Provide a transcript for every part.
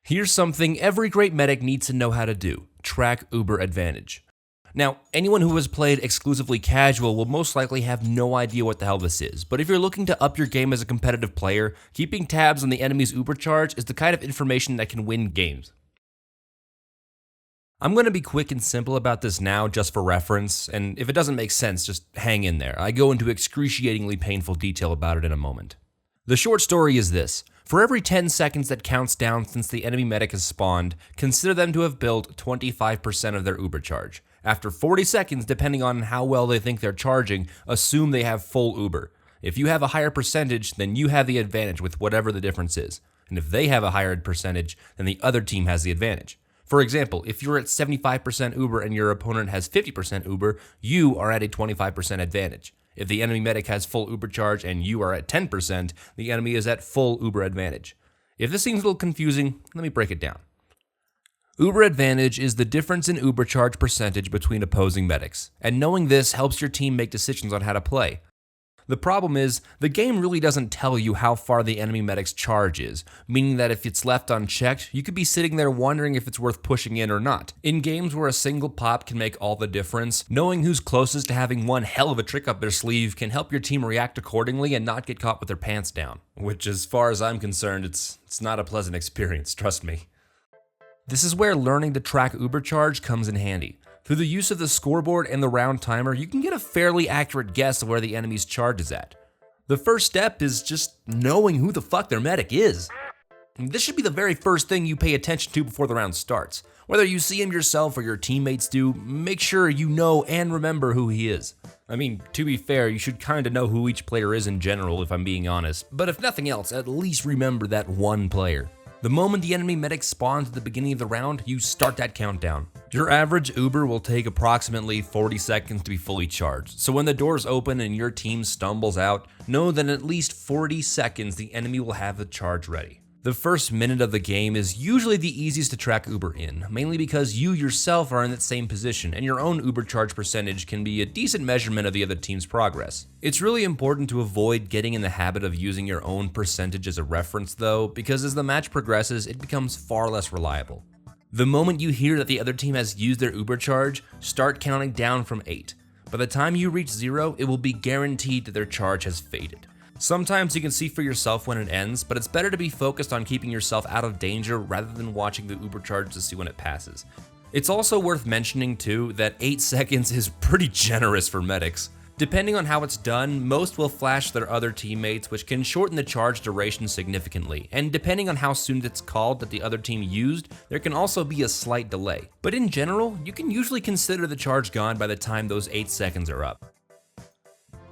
Here's something every great medic needs to know how to do: track Uber advantage. Now, anyone who has played exclusively casual will most likely have no idea what the hell this is, but if you're looking to up your game as a competitive player, keeping tabs on the enemy's Uber charge is the kind of information that can win games. I'm going to be quick and simple about this now just for reference, and if it doesn't make sense, just hang in there. I go into excruciatingly painful detail about it in a moment. The short story is this: for every 10 seconds that counts down since the enemy medic has spawned, consider them to have built 25% of their Uber charge. After 40 seconds, depending on how well they think they're charging, assume they have full Uber. If you have a higher percentage, then you have the advantage with whatever the difference is. And if they have a higher percentage, then the other team has the advantage. For example, if you're at 75% Uber and your opponent has 50% Uber, you are at a 25% advantage. If the enemy medic has full Uber charge and you are at 10%, the enemy is at full Uber advantage. If this seems a little confusing, let me break it down. Uber advantage is the difference in Uber charge percentage between opposing medics, and knowing this helps your team make decisions on how to play. The problem is, the game really doesn't tell you how far the enemy medic's charge is, meaning that if it's left unchecked, you could be sitting there wondering if it's worth pushing in or not. In games where a single pop can make all the difference, knowing who's closest to having one hell of a trick up their sleeve can help your team react accordingly and not get caught with their pants down. Which, as far as I'm concerned, it's not a pleasant experience, trust me. This is where learning to track Uber charge comes in handy. Through the use of the scoreboard and the round timer, you can get a fairly accurate guess of where the enemy's charge is at. The first step is just knowing who the fuck their medic is. This should be the very first thing you pay attention to before the round starts. Whether you see him yourself or your teammates do, make sure you know and remember who he is. I mean, to be fair, you should kinda know who each player is in general if I'm being honest, but if nothing else, at least remember that one player. The moment the enemy medic spawns at the beginning of the round, you start that countdown. Your average Uber will take approximately 40 seconds to be fully charged, so when the doors open and your team stumbles out, know that in at least 40 seconds the enemy will have the charge ready. The first minute of the game is usually the easiest to track Uber in, mainly because you yourself are in that same position and your own Uber charge percentage can be a decent measurement of the other team's progress. It's really important to avoid getting in the habit of using your own percentage as a reference though, because as the match progresses, it becomes far less reliable. The moment you hear that the other team has used their Uber charge, start counting down from 8. By the time you reach 0, it will be guaranteed that their charge has faded. Sometimes you can see for yourself when it ends, but it's better to be focused on keeping yourself out of danger rather than watching the Uber charge to see when it passes. It's also worth mentioning too that 8 seconds is pretty generous for medics. Depending on how it's done, most will flash their other teammates, which can shorten the charge duration significantly, and depending on how soon it's called that the other team used, there can also be a slight delay. But in general, you can usually consider the charge gone by the time those 8 seconds are up.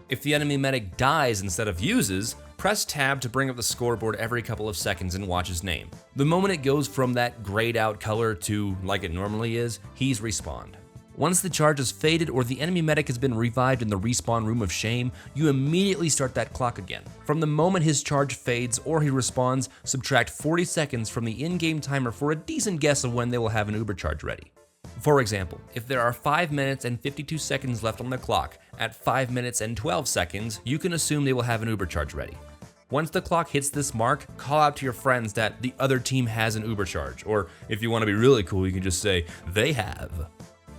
If the enemy medic dies instead of uses, press tab to bring up the scoreboard every couple of seconds and watch his name. The moment it goes from that grayed out color to like it normally is, he's respawned. Once the charge is faded or the enemy medic has been revived in the respawn room of shame, you immediately start that clock again. From the moment his charge fades or he respawns, subtract 40 seconds from the in-game timer for a decent guess of when they will have an Uber charge ready. For example, if there are 5 minutes and 52 seconds left on the clock, at 5 minutes and 12 seconds, you can assume they will have an Uber charge ready. Once the clock hits this mark, call out to your friends that the other team has an Uber charge, or if you want to be really cool, you can just say, they have.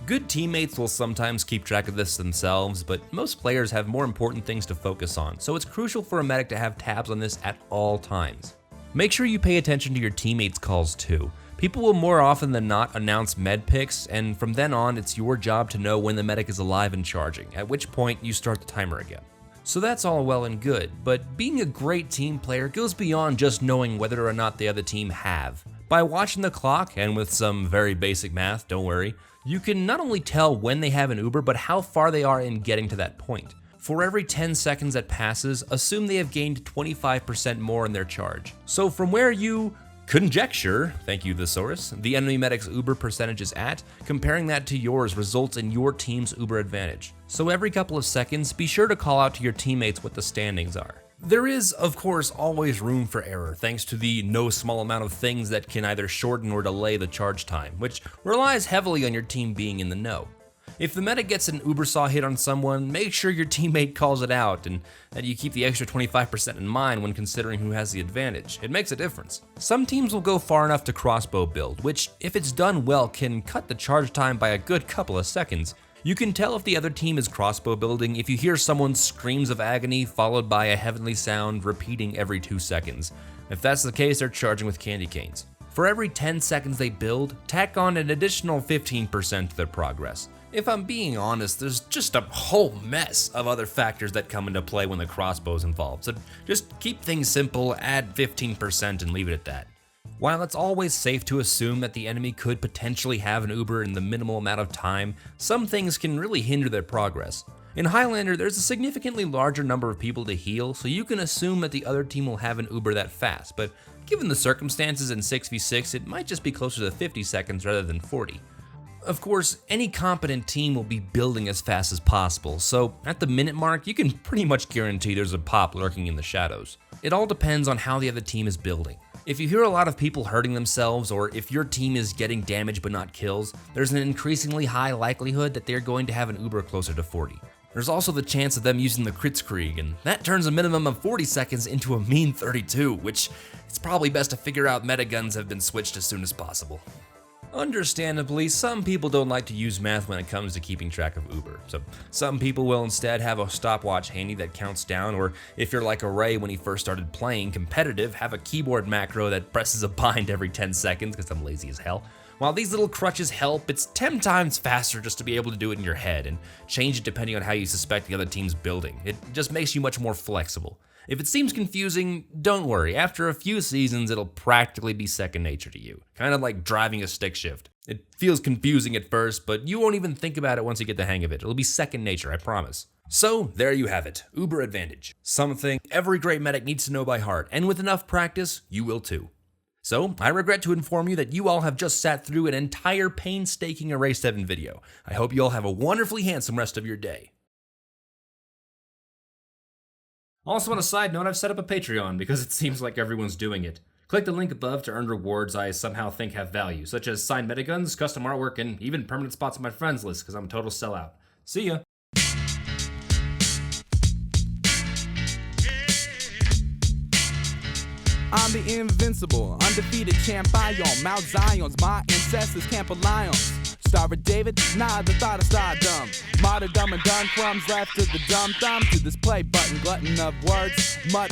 Good teammates will sometimes keep track of this themselves, but most players have more important things to focus on, so it's crucial for a medic to have tabs on this at all times. Make sure you pay attention to your teammates' calls too. People will more often than not announce med picks, and from then on, it's your job to know when the medic is alive and charging, at which point you start the timer again. So that's all well and good, but being a great team player goes beyond just knowing whether or not the other team have. By watching the clock, and with some very basic math, don't worry, you can not only tell when they have an Uber, but how far they are in getting to that point. For every 10 seconds that passes, assume they have gained 25% more in their charge. So from where you conjecture, thank you thesaurus, the enemy medic's Uber percentage is at, comparing that to yours results in your team's Uber advantage. So every couple of seconds, be sure to call out to your teammates what the standings are. There is, of course, always room for error, thanks to the no small amount of things that can either shorten or delay the charge time, which relies heavily on your team being in the know. If the medic gets an uber saw hit on someone, make sure your teammate calls it out and that you keep the extra 25% in mind when considering who has the advantage. It makes a difference. Some teams will go far enough to crossbow build, which, if it's done well, can cut the charge time by a good couple of seconds. You can tell if the other team is crossbow building if you hear someone's screams of agony followed by a heavenly sound repeating every 2 seconds. If that's the case, they're charging with candy canes. For every 10 seconds they build, tack on an additional 15% to their progress. If I'm being honest, there's just a whole mess of other factors that come into play when the crossbow's involved, so just keep things simple, add 15% and leave it at that. While it's always safe to assume that the enemy could potentially have an uber in the minimal amount of time, some things can really hinder their progress. In Highlander, there's a significantly larger number of people to heal, so you can assume that the other team will have an uber that fast, but given the circumstances in 6v6, it might just be closer to 50 seconds rather than 40. Of course, any competent team will be building as fast as possible, so at the minute mark, you can pretty much guarantee there's a pop lurking in the shadows. It all depends on how the other team is building. If you hear a lot of people hurting themselves, or if your team is getting damage but not kills, there's an increasingly high likelihood that they're going to have an uber closer to 40. There's also the chance of them using the Kritzkrieg, and that turns a minimum of 40 seconds into a mean 32, which it's probably best to figure out meta guns have been switched as soon as possible. Understandably, some people don't like to use math when it comes to keeping track of uber, so some people will instead have a stopwatch handy that counts down, or if you're like Array when he first started playing competitive, have a keyboard macro that presses a bind every 10 seconds because I'm lazy as hell. While these little crutches help, it's 10 times faster just to be able to do it in your head and change it depending on how you suspect the other team's building. It just makes you much more flexible. If it seems confusing, don't worry. After a few seasons, it'll practically be second nature to you. Kind of like driving a stick shift. It feels confusing at first, but you won't even think about it once you get the hang of it. It'll be second nature, I promise. So, there you have it. Uber advantage. Something every great medic needs to know by heart, and with enough practice, you will too. So, I regret to inform you that you all have just sat through an entire painstaking ArraySeven video. I hope you all have a wonderfully handsome rest of your day. Also, on a side note, I've set up a Patreon because it seems like everyone's doing it. Click the link above to earn rewards I somehow think have value, such as signed metiguns, custom artwork, and even permanent spots on my friends list because I'm a total sellout. See ya! I'm the invincible, undefeated champion. Mount Zion's my ancestors can't rely on. Star of David, nah, the thought of stardom. Martyrdom and done crumbs left to the dumb thumb. To this play button, glutton of words. Mud